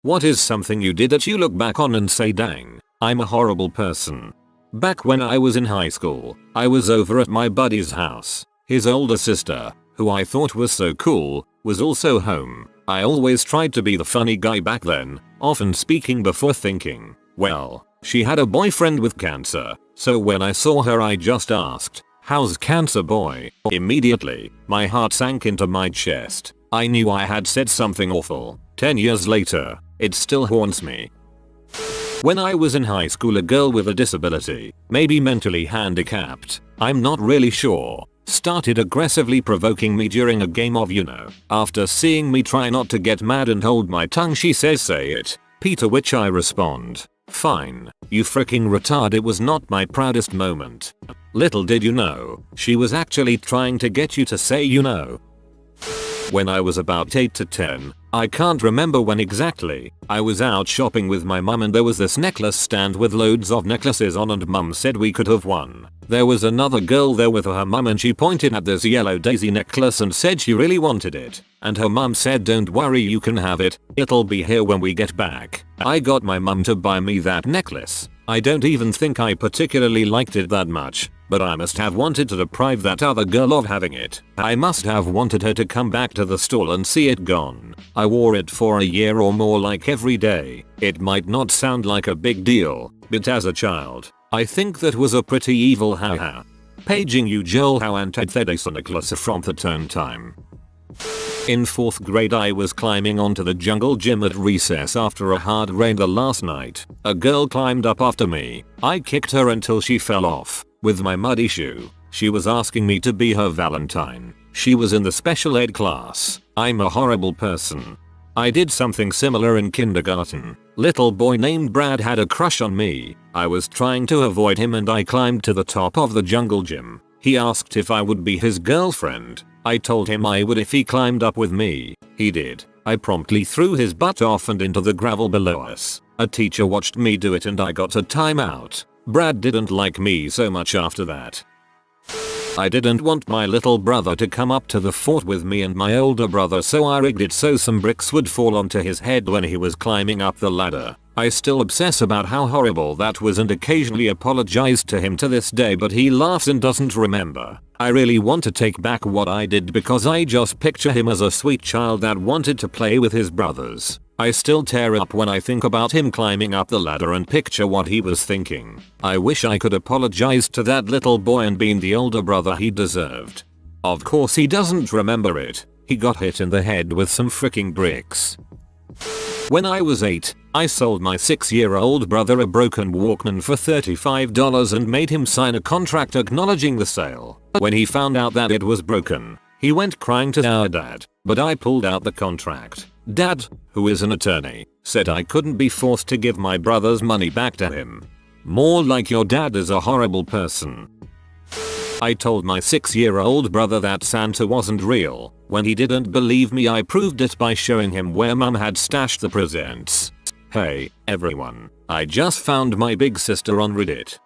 What is something you did that you look back on and say dang, I'm a horrible person? Back when I was in high school, I was over at my buddy's house. His older sister, who I thought was so cool, was also home. I always tried to be the funny guy back then, often speaking before thinking. Well, she had a boyfriend with cancer, so when I saw her I just asked, "How's cancer, boy?" Immediately, my heart sank into my chest. I knew I had said something awful. 10 years later, it still haunts me. When I was in high school, a girl with a disability, maybe mentally handicapped, I'm not really sure, started aggressively provoking me during a game of Uno. After seeing me try not to get mad and hold my tongue, she says, "Say it, Peter," which I respond, "Fine, you freaking retard." It was not my proudest moment. Little did you know, she was actually trying to get you to say you know. When I was about 8 to 10, I can't remember when exactly, I was out shopping with my mum and there was this necklace stand with loads of necklaces on and mum said we could have one. There was another girl there with her mum and she pointed at this yellow daisy necklace and said she really wanted it. And her mum said, "Don't worry, you can have it, it'll be here when we get back." I got my mum to buy me that necklace. I don't even think I particularly liked it that much, but I must have wanted to deprive that other girl of having it. I must have wanted her to come back to the store and see it gone. I wore it for a year or more, like every day. It might not sound like a big deal, but as a child, I think that was a pretty evil haha. Paging you, Joel. How antithetic Nicholas from the turn time. In 4th grade, I was climbing onto the jungle gym at recess after a hard rain the last night. A girl climbed up after me. I kicked her until she fell off with my muddy shoe. She was asking me to be her Valentine. She was in the special ed class. I'm a horrible person. I did something similar in kindergarten. Little boy named Brad had a crush on me. I was trying to avoid him and I climbed to the top of the jungle gym. He asked if I would be his girlfriend. I told him I would if he climbed up with me. He did. I promptly threw his butt off and into the gravel below us. A teacher watched me do it and I got a timeout. Brad didn't like me so much after that. I didn't want my little brother to come up to the fort with me and my older brother, so I rigged it so some bricks would fall onto his head when he was climbing up the ladder. I still obsess about how horrible that was and occasionally apologize to him to this day, but he laughs and doesn't remember. I really want to take back what I did because I just picture him as a sweet child that wanted to play with his brothers. I still tear up when I think about him climbing up the ladder and picture what he was thinking. I wish I could apologize to that little boy and been the older brother he deserved. Of course he doesn't remember it. He got hit in the head with some freaking bricks. When I was 8, I sold my 6-year-old brother a broken Walkman for $35 and made him sign a contract acknowledging the sale. When he found out that it was broken, he went crying to our dad, but I pulled out the contract. Dad, who is an attorney, said I couldn't be forced to give my brother's money back to him. More like your dad is a horrible person. I told my 6-year-old brother that Santa wasn't real. When he didn't believe me, I proved it by showing him where mum had stashed the presents. Hey, everyone, I just found my big sister on Reddit.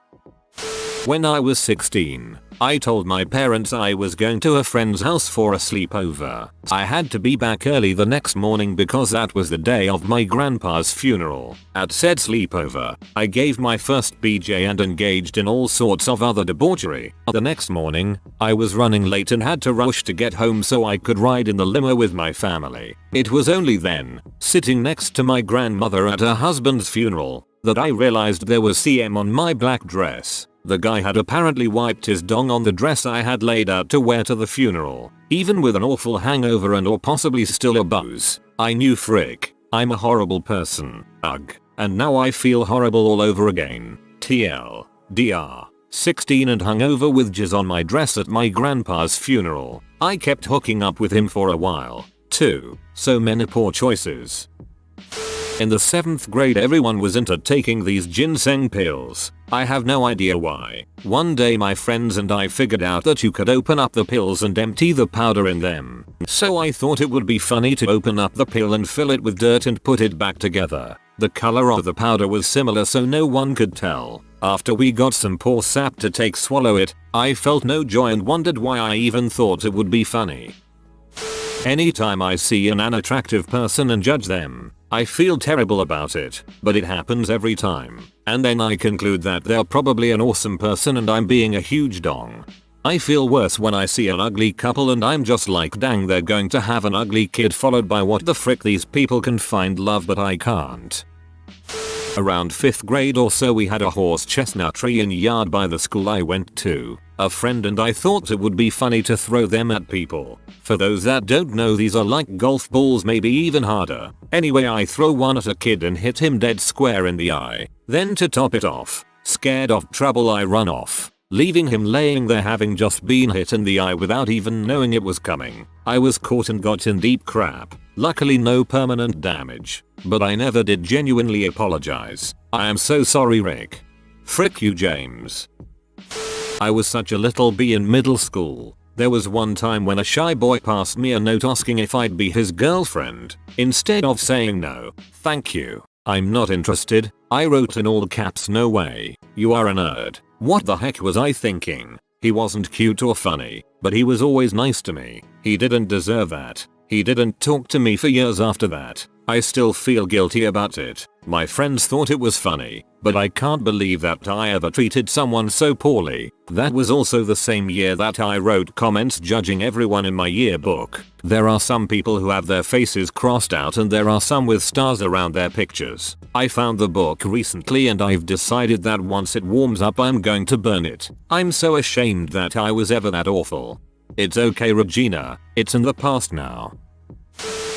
When I was 16, I told my parents I was going to a friend's house for a sleepover. I had to be back early the next morning because that was the day of my grandpa's funeral. At said sleepover, I gave my first BJ and engaged in all sorts of other debauchery. The next morning, I was running late and had to rush to get home so I could ride in the limo with my family. It was only then, sitting next to my grandmother at her husband's funeral, that I realized there was CM on my black dress. The guy had apparently wiped his dong on the dress I had laid out to wear to the funeral. Even with an awful hangover and or possibly still a booze, I knew frick, I'm a horrible person. Ugh. And now I feel horrible all over again. TL. DR. 16 and hungover with jizz on my dress at my grandpa's funeral. I kept hooking up with him for a while, too. So many poor choices. In the 7th grade, everyone was into taking these ginseng pills. I have no idea why. One day my friends and I figured out that you could open up the pills and empty the powder in them. So I thought it would be funny to open up the pill and fill it with dirt and put it back together. The color of the powder was similar so no one could tell. After we got some poor sap to swallow it, I felt no joy and wondered why I even thought it would be funny. Anytime I see an unattractive person and judge them, I feel terrible about it, but it happens every time. And then I conclude that they're probably an awesome person and I'm being a huge dong. I feel worse when I see an ugly couple and I'm just like, dang, they're going to have an ugly kid, followed by what the frick, these people can find love but I can't. Around 5th grade or so, we had a horse chestnut tree in yard by the school I went to. A friend and I thought it would be funny to throw them at people. For those that don't know, these are like golf balls, maybe even harder. Anyway, I throw one at a kid and hit him dead square in the eye. Then to top it off, scared of trouble, I run off, leaving him laying there having just been hit in the eye without even knowing it was coming. I was caught and got in deep crap. Luckily no permanent damage, but I never did genuinely apologize. I am so sorry, Rick. Frick you, James. I was such a little bee in middle school. There was one time when a shy boy passed me a note asking if I'd be his girlfriend. Instead of saying no, thank you, I'm not interested, I wrote in all caps, no way, you are a nerd. What the heck was I thinking? He wasn't cute or funny, but he was always nice to me. He didn't deserve that. He didn't talk to me for years after that. I still feel guilty about it. My friends thought it was funny, but I can't believe that I ever treated someone so poorly. That was also the same year that I wrote comments judging everyone in my yearbook. There are some people who have their faces crossed out and there are some with stars around their pictures. I found the book recently and I've decided that once it warms up I'm going to burn it. I'm so ashamed that I was ever that awful. It's okay, Regina, it's in the past now.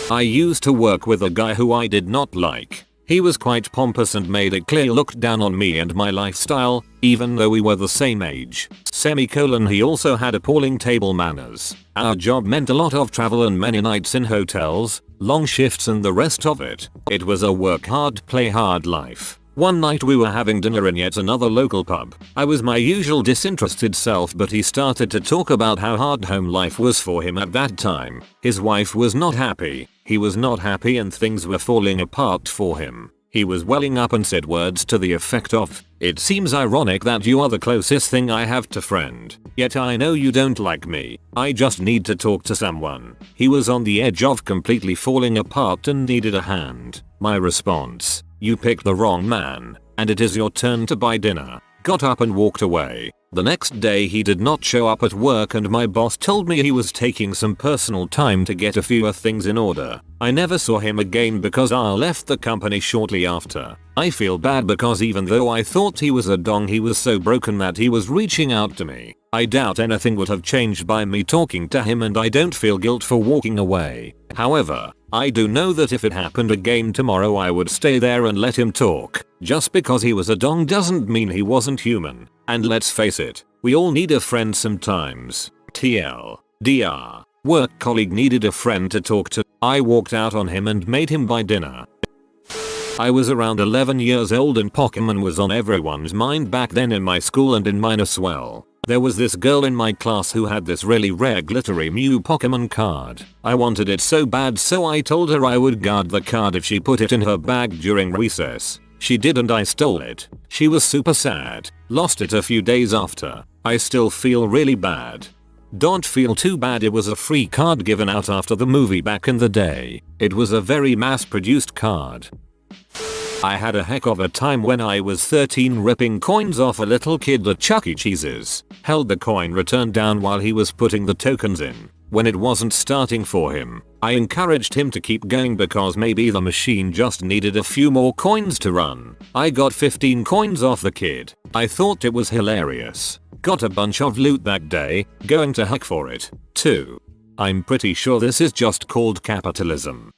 I used to work with a guy who I did not like. He was quite pompous and made it clear he looked down on me and my lifestyle, even though we were the same age. He also had appalling table manners. Our job meant a lot of travel and many nights in hotels, long shifts and the rest of it. It was a work hard, play hard life. One night we were having dinner in yet another local pub. I was my usual disinterested self, but he started to talk about how hard home life was for him at that time. His wife was not happy, he was not happy, and things were falling apart for him. He was welling up and said words to the effect of, "It seems ironic that you are the closest thing I have to friend. Yet I know you don't like me. I just need to talk to someone." He was on the edge of completely falling apart and needed a hand. My response: "You picked the wrong man, and it is your turn to buy dinner." Got up and walked away. The next day he did not show up at work and my boss told me he was taking some personal time to get a few things in order. I never saw him again because I left the company shortly after. I feel bad because even though I thought he was a dong, he was so broken that he was reaching out to me. I doubt anything would have changed by me talking to him and I don't feel guilt for walking away. However, I do know that if it happened again tomorrow I would stay there and let him talk. Just because he was a dong doesn't mean he wasn't human. And let's face it, we all need a friend sometimes. TLDR. Work colleague needed a friend to talk to. I walked out on him and made him buy dinner. I was around 11 years old and Pokemon was on everyone's mind back then in my school and in mine as well. There was this girl in my class who had this really rare glittery Mew Pokemon card. I wanted it so bad, so I told her I would guard the card if she put it in her bag during recess. She did and I stole it. She was super sad. Lost it a few days after. I still feel really bad. Don't feel too bad, it was a free card given out after the movie back in the day. It was a very mass-produced card. I had a heck of a time when I was 13 ripping coins off a little kid at Chuck E. Cheese's. Held the coin return down while he was putting the tokens in. When it wasn't starting for him, I encouraged him to keep going because maybe the machine just needed a few more coins to run. I got 15 coins off the kid. I thought it was hilarious. Got a bunch of loot that day, going to hack for it, too. I'm pretty sure this is just called capitalism.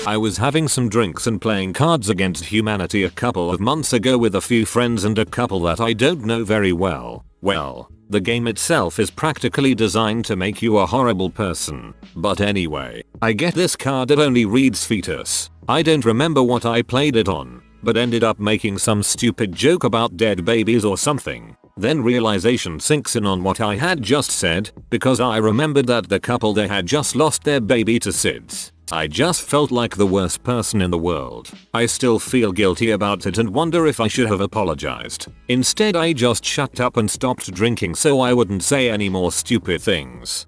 I was having some drinks and playing Cards Against Humanity a couple of months ago with a few friends and a couple that I don't know very well. Well, the game itself is practically designed to make you a horrible person. But anyway, I get this card that only reads fetus. I don't remember what I played it on, but ended up making some stupid joke about dead babies or something. Then realization sinks in on what I had just said, because I remembered that the couple they had just lost their baby to SIDS. I just felt like the worst person in the world. I still feel guilty about it and wonder if I should have apologized. Instead I just shut up and stopped drinking so I wouldn't say any more stupid things.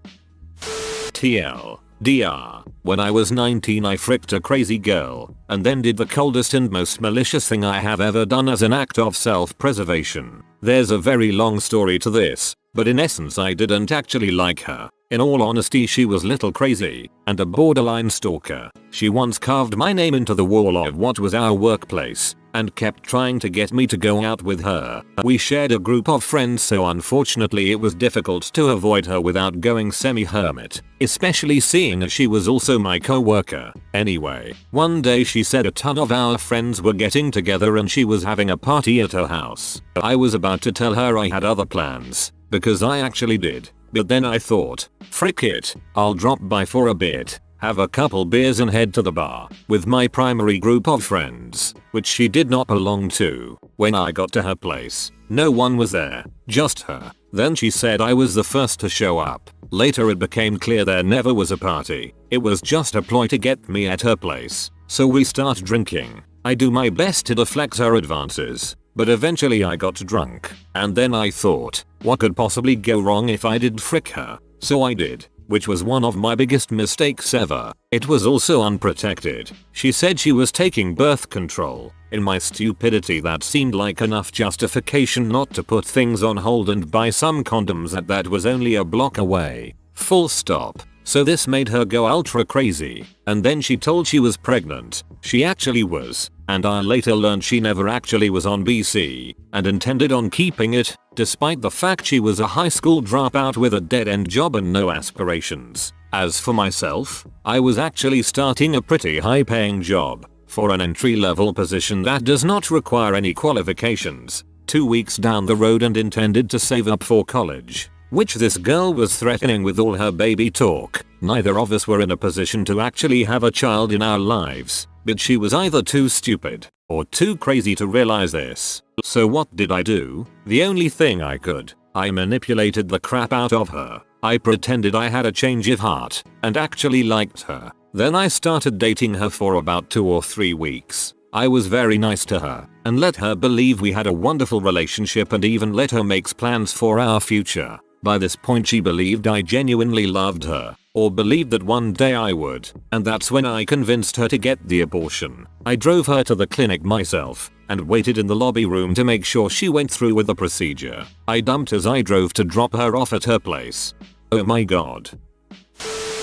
TL. DR. When I was 19 I fricked a crazy girl and then did the coldest and most malicious thing I have ever done as an act of self-preservation. There's a very long story to this, but in essence I didn't actually like her. In all honesty, she was little crazy and a borderline stalker. She once carved my name into the wall of what was our workplace and kept trying to get me to go out with her. We shared a group of friends, so unfortunately it was difficult to avoid her without going semi-hermit, especially seeing as she was also my co-worker. Anyway, one day she said a ton of our friends were getting together and she was having a party at her house. I was about to tell her I had other plans, because I actually did. But then I thought, frick it, I'll drop by for a bit, have a couple beers and head to the bar with my primary group of friends, which she did not belong to. When I got to her place, no one was there, just her. Then she said I was the first to show up. Later it became clear there never was a party. It was just a ploy to get me at her place. So we start drinking. I do my best to deflect her advances, but eventually I got drunk, and then I thought, what could possibly go wrong if I did frick her? So I did, which was one of my biggest mistakes ever. It was also unprotected. She said she was taking birth control. In my stupidity that seemed like enough justification not to put things on hold and buy some condoms that was only a block away. Full stop. So this made her go ultra crazy, and then she told she was pregnant. She actually was, and I later learned she never actually was on BC and intended on keeping it, despite the fact she was a high school dropout with a dead-end job and no aspirations. As for myself, I was actually starting a pretty high-paying job for an entry-level position that does not require any qualifications, 2 weeks down the road, and intended to save up for college, which this girl was threatening with all her baby talk. Neither of us were in a position to actually have a child in our lives, but she was either too stupid or too crazy to realize this. So what did I do? The only thing I could. I manipulated the crap out of her. I pretended I had a change of heart and actually liked her. Then I started dating her for about 2 or 3 weeks. I was very nice to her and let her believe we had a wonderful relationship and even let her make plans for our future. By this point she believed I genuinely loved her, or believed that one day I would, and that's when I convinced her to get the abortion. I drove her to the clinic myself and waited in the lobby room to make sure she went through with the procedure. I dumped as I drove to drop her off at her place. Oh my god.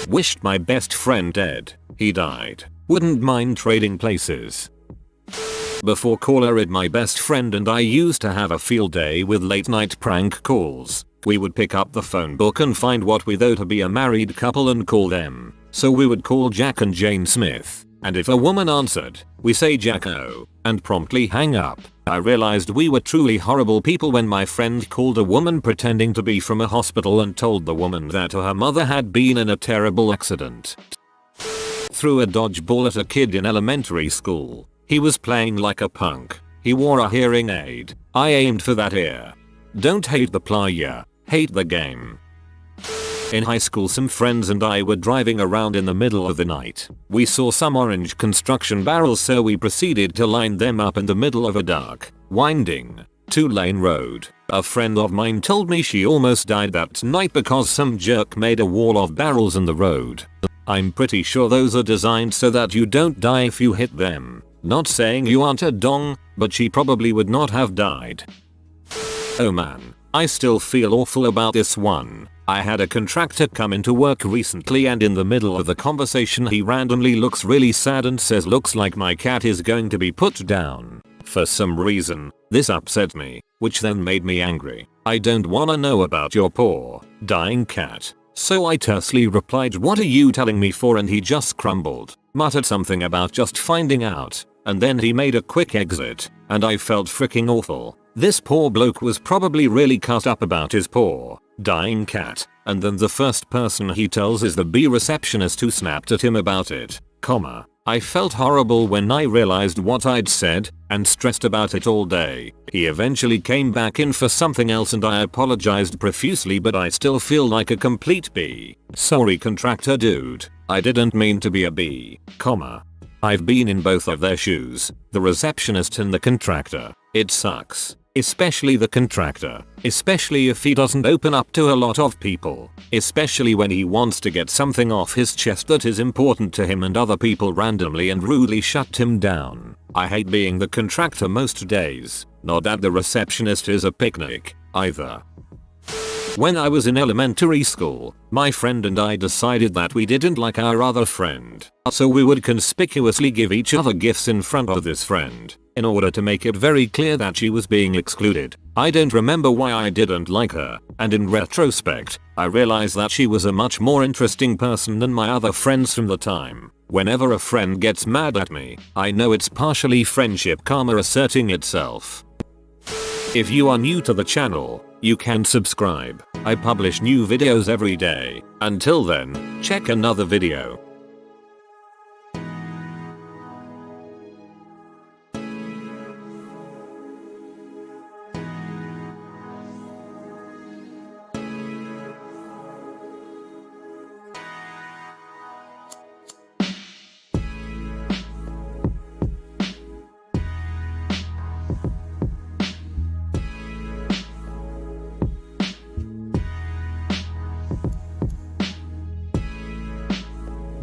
Wished my best friend dead. He died. Wouldn't mind trading places. Before caller id, my best friend and I used to have a field day with late night prank calls. We would pick up the phone book and find what we thought to be a married couple and call them. So we would call Jack and Jane Smith, and if a woman answered, we say Jacko, and promptly hang up. I realized we were truly horrible people when my friend called a woman pretending to be from a hospital and told the woman that her mother had been in a terrible accident. Threw a dodgeball at a kid in elementary school. He was playing like a punk. He wore a hearing aid. I aimed for that ear. Don't hate the player, hate the game. In high school, some friends and I were driving around in the middle of the night. We saw some orange construction barrels, so we proceeded to line them up in the middle of a dark, winding, 2-lane road. A friend of mine told me she almost died that night because some jerk made a wall of barrels in the road. I'm pretty sure those are designed so that you don't die if you hit them. Not saying you aren't a dong, but she probably would not have died. Oh man, I still feel awful about this one. I had a contractor come into work recently, and in the middle of the conversation he randomly looks really sad and says, "Looks like my cat is going to be put down." For some reason, this upset me, which then made me angry. I don't wanna know about your poor, dying cat. So I tersely replied, "What are you telling me for?" And he just crumbled, muttered something about just finding out, and then he made a quick exit, and I felt freaking awful. This poor bloke was probably really cut up about his poor, dying cat, and then the first person he tells is the B receptionist who snapped at him about it, I felt horrible when I realized what I'd said, and stressed about it all day. He eventually came back in for something else and I apologized profusely, but I still feel like a complete B. Sorry contractor dude, I didn't mean to be a B, I've been in both of their shoes, the receptionist and the contractor. It sucks. especially the contractor, especially if he doesn't open up to a lot of people, especially when he wants to get something off his chest that is important to him and other people randomly and rudely shut him down. I hate being the contractor most days, not that the receptionist is a picnic, either. When I was in elementary school, my friend and I decided that we didn't like our other friend, so we would conspicuously give each other gifts in front of this friend, in order to make it very clear that she was being excluded. I don't remember why I didn't like her, and in retrospect, I realized that she was a much more interesting person than my other friends from the time. Whenever a friend gets mad at me, I know it's partially friendship karma asserting itself. If you are new to the channel, you can subscribe. I publish new videos every day. Until then, check another video.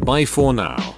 Bye for now.